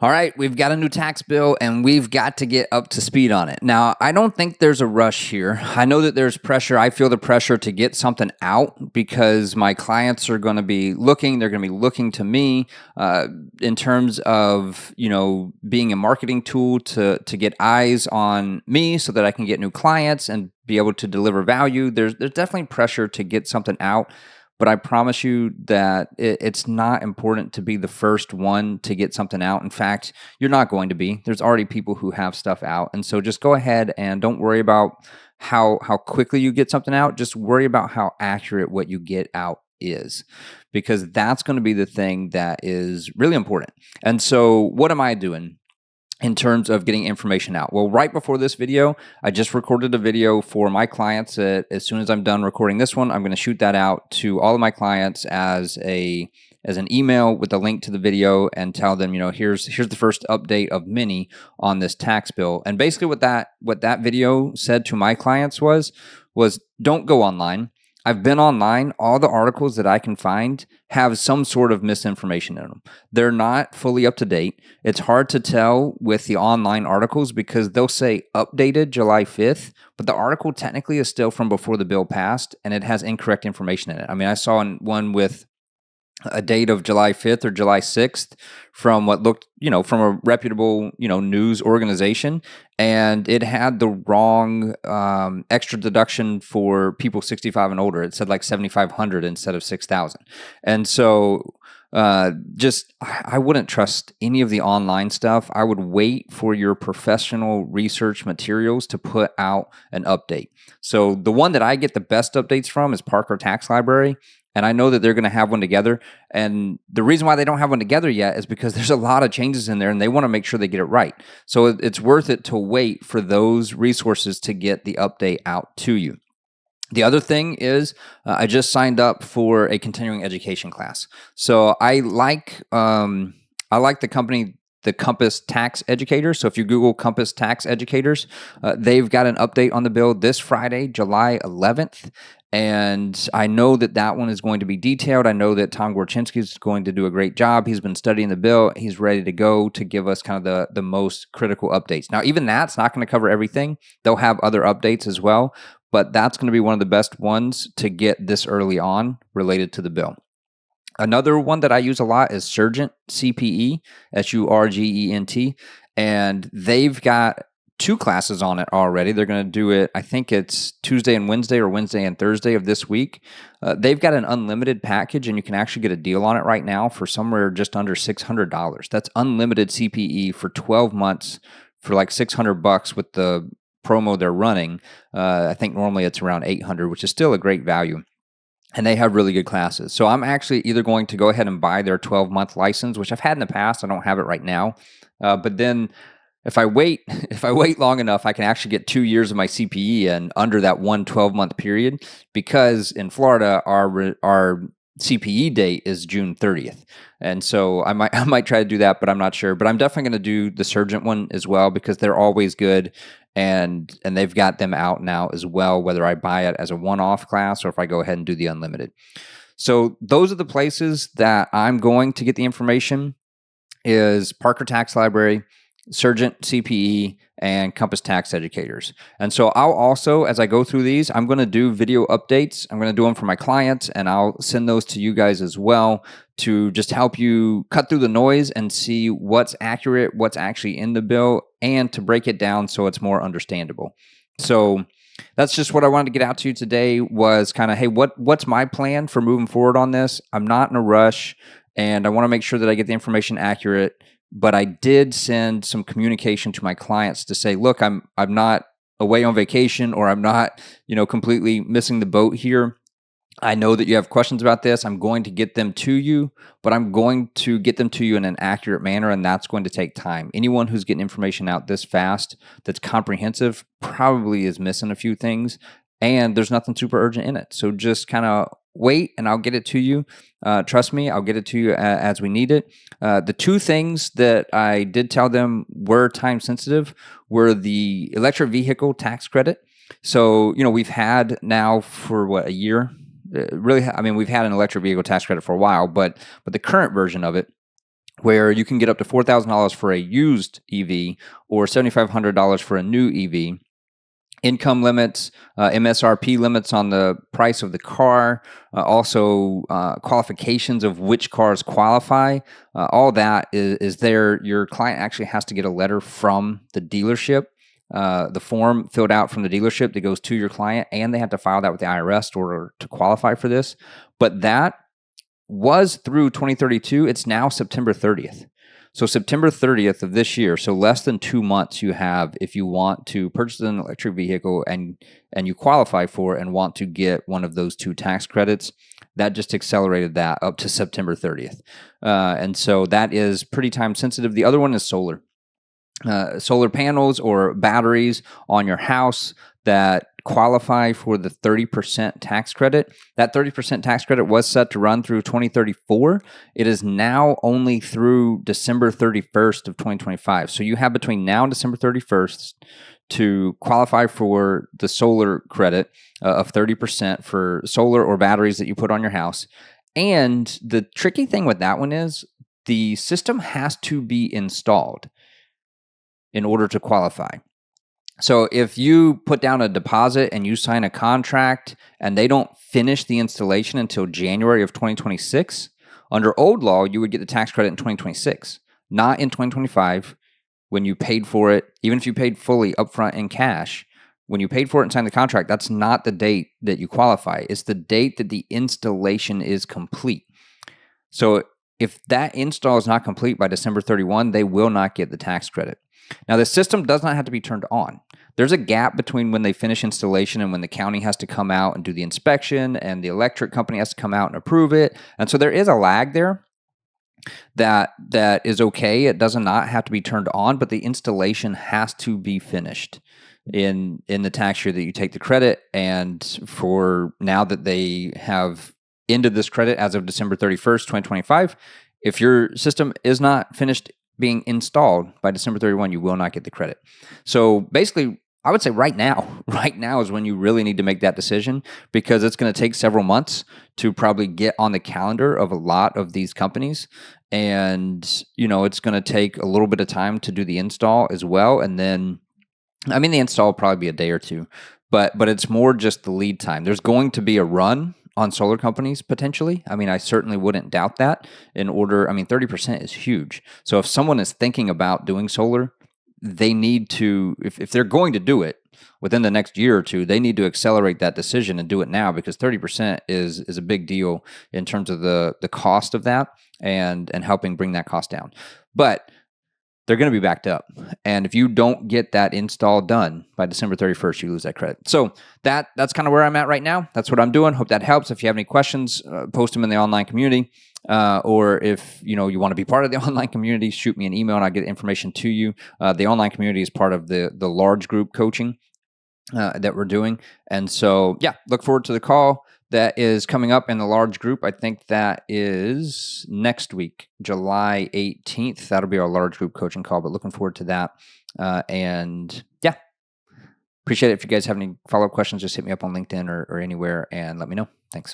All right, we've got a new tax bill and we've got to get up to speed on it. Now, I don't think there's a rush here. I know that there's pressure. I feel the pressure to get something out because my clients are going to be looking. They're going to be looking to me in terms of, being a marketing tool to get eyes on me so that I can get new clients and be able to deliver value. There's definitely pressure to get something out. But I promise you that it's not important to be the first one to get something out. In fact, you're not going to be. There's already people who have stuff out. And so just go ahead and don't worry about how quickly you get something out. Just worry about how accurate what you get out is, because that's going to be the thing that is really important. And so what am I doing in terms of getting information out? Well, right before this video, I just recorded a video for my clients. As soon as I'm done recording this one, I'm going to shoot that out to all of my clients as an email with a link to the video and tell them, here's the first update of many on this tax bill. And basically what that video said to my clients was don't go online. I've been online. All the articles that I can find have some sort of misinformation in them. They're not fully up to date. It's hard to tell with the online articles because they'll say updated July 5th, but the article technically is still from before the bill passed and it has incorrect information in it. I mean, I saw one with a date of July 5th or July 6th from what looked, from a reputable, news organization. And it had the wrong extra deduction for people 65 and older. It said like 7,500 instead of 6,000. And so I wouldn't trust any of the online stuff. I would wait for your professional research materials to put out an update. So the one that I get the best updates from is Parker Tax Library. And I know that they're going to have one together. And the reason why they don't have one together yet is because there's a lot of changes in there and they want to make sure they get it right. So it's worth it to wait for those resources to get the update out to you. The other thing is I just signed up for a continuing education class. So I like the company, the Compass Tax Educators. So if you Google Compass Tax Educators, they've got an update on the bill this Friday, July 11th. And I know that one is going to be detailed. I know that Tom Gorczynski is going to do a great job. He's been studying the bill. He's ready to go to give us kind of the most critical updates. Now, even that's not going to cover everything. They'll have other updates as well, but that's going to be one of the best ones to get this early on related to the bill. Another one that I use a lot is Surgent, CPE, SURGENT, and they've got 2 classes on it already. They're going to do it, I think it's Tuesday and Wednesday or Wednesday and Thursday of this week. They've got an unlimited package, and you can actually get a deal on it right now for somewhere just under $600. That's unlimited CPE for 12 months for like $600 with the promo they're running. I think normally it's around $800, which is still a great value. And they have really good classes. So I'm actually either going to go ahead and buy their 12-month license, which I've had in the past. I don't have it right now. But then if I wait long enough, I can actually get 2 years of my CPE in under that 12-month period, because in Florida, our CPE date is June 30th. And so I might try to do that, but I'm not sure. But I'm definitely going to do the Surgent one as well, because they're always good. And they've got them out now as well, whether I buy it as a one-off class or if I go ahead and do the unlimited. So those are the places that I'm going to get the information: is Parker Tax Library, Surgent CPE, and Compass Tax Educators. And so I'll also, as I go through these, I'm going to do video updates. I'm going to do them for my clients, and I'll send those to you guys as well to just help you cut through the noise and see what's accurate, what's actually in the bill, and to break it down so it's more understandable. So that's just what I wanted to get out to you today, was kind of, hey, what's my plan for moving forward on this? I'm not in a rush, and I want to make sure that I get the information accurate. But I did send some communication to my clients to say, look, I'm not away on vacation, or I'm not, completely missing the boat here. I know that you have questions about this. I'm going to get them to you, but I'm going to get them to you in an accurate manner, and that's going to take time. Anyone who's getting information out this fast that's comprehensive probably is missing a few things, and there's nothing super urgent in it. So just kind of wait, and I'll get it to you. Trust me, I'll get it to you as we need it. The 2 things that I did tell them were time sensitive were the electric vehicle tax credit. So, we've had now for a year? We've had an electric vehicle tax credit for a while, but the current version of it where you can get up to $4,000 for a used EV or $7,500 for a new EV. Income limits, MSRP limits on the price of the car, also qualifications of which cars qualify. All that is there. Your client actually has to get a letter from the dealership, the form filled out from the dealership that goes to your client, and they have to file that with the IRS in order to qualify for this. But that was through 2032. It's now September 30th. So September 30th of this year, so less than 2 months you have if you want to purchase an electric vehicle and you qualify for and want to get one of those 2 tax credits. That just accelerated that up to September 30th. And so that is pretty time sensitive. The other one is solar. Solar panels or batteries on your house that qualify for the 30% tax credit. That 30% tax credit was set to run through 2034. It is now only through December 31st of 2025. So you have between now and December 31st to qualify for the solar credit of 30% for solar or batteries that you put on your house. And the tricky thing with that one is the system has to be installed in order to qualify. So if you put down a deposit and you sign a contract and they don't finish the installation until January of 2026, under old law, you would get the tax credit in 2026, not in 2025 when you paid for it. Even if you paid fully upfront in cash, when you paid for it and signed the contract, that's not the date that you qualify. It's the date that the installation is complete. So if that install is not complete by December 31, they will not get the tax credit. Now, the system does not have to be turned on. There's a gap between when they finish installation and when the county has to come out and do the inspection and the electric company has to come out and approve it. And so there is a lag there that is okay. It does not have to be turned on, but the installation has to be finished in the tax year that you take the credit. And for now that they have ended this credit as of December 31st, 2025, if your system is not finished being installed by December 31, you will not get the credit. So basically, I would say right now is when you really need to make that decision, because it's going to take several months to probably get on the calendar of a lot of these companies. And, it's going to take a little bit of time to do the install as well. And then, the install will probably be a day or two, but it's more just the lead time. There's going to be a run on solar companies potentially. I certainly wouldn't doubt that. 30% is huge. So if someone is thinking about doing solar, they need to, if they're going to do it within the next year or two, they need to accelerate that decision and do it now, because 30% is a big deal in terms of the cost of that and helping bring that cost down. But they're going to be backed up. And if you don't get that install done by December 31st, you lose that credit. So that's kind of where I'm at right now. That's what I'm doing. Hope that helps. If you have any questions, post them in the online community. Or if you want to be part of the online community, shoot me an email and I'll get information to you. The online community is part of the large group coaching that we're doing. And so, look forward to the call that is coming up in the large group. I think that is next week, July 18th. That'll be our large group coaching call, but looking forward to that. Appreciate it. If you guys have any follow-up questions, just hit me up on LinkedIn or anywhere and let me know.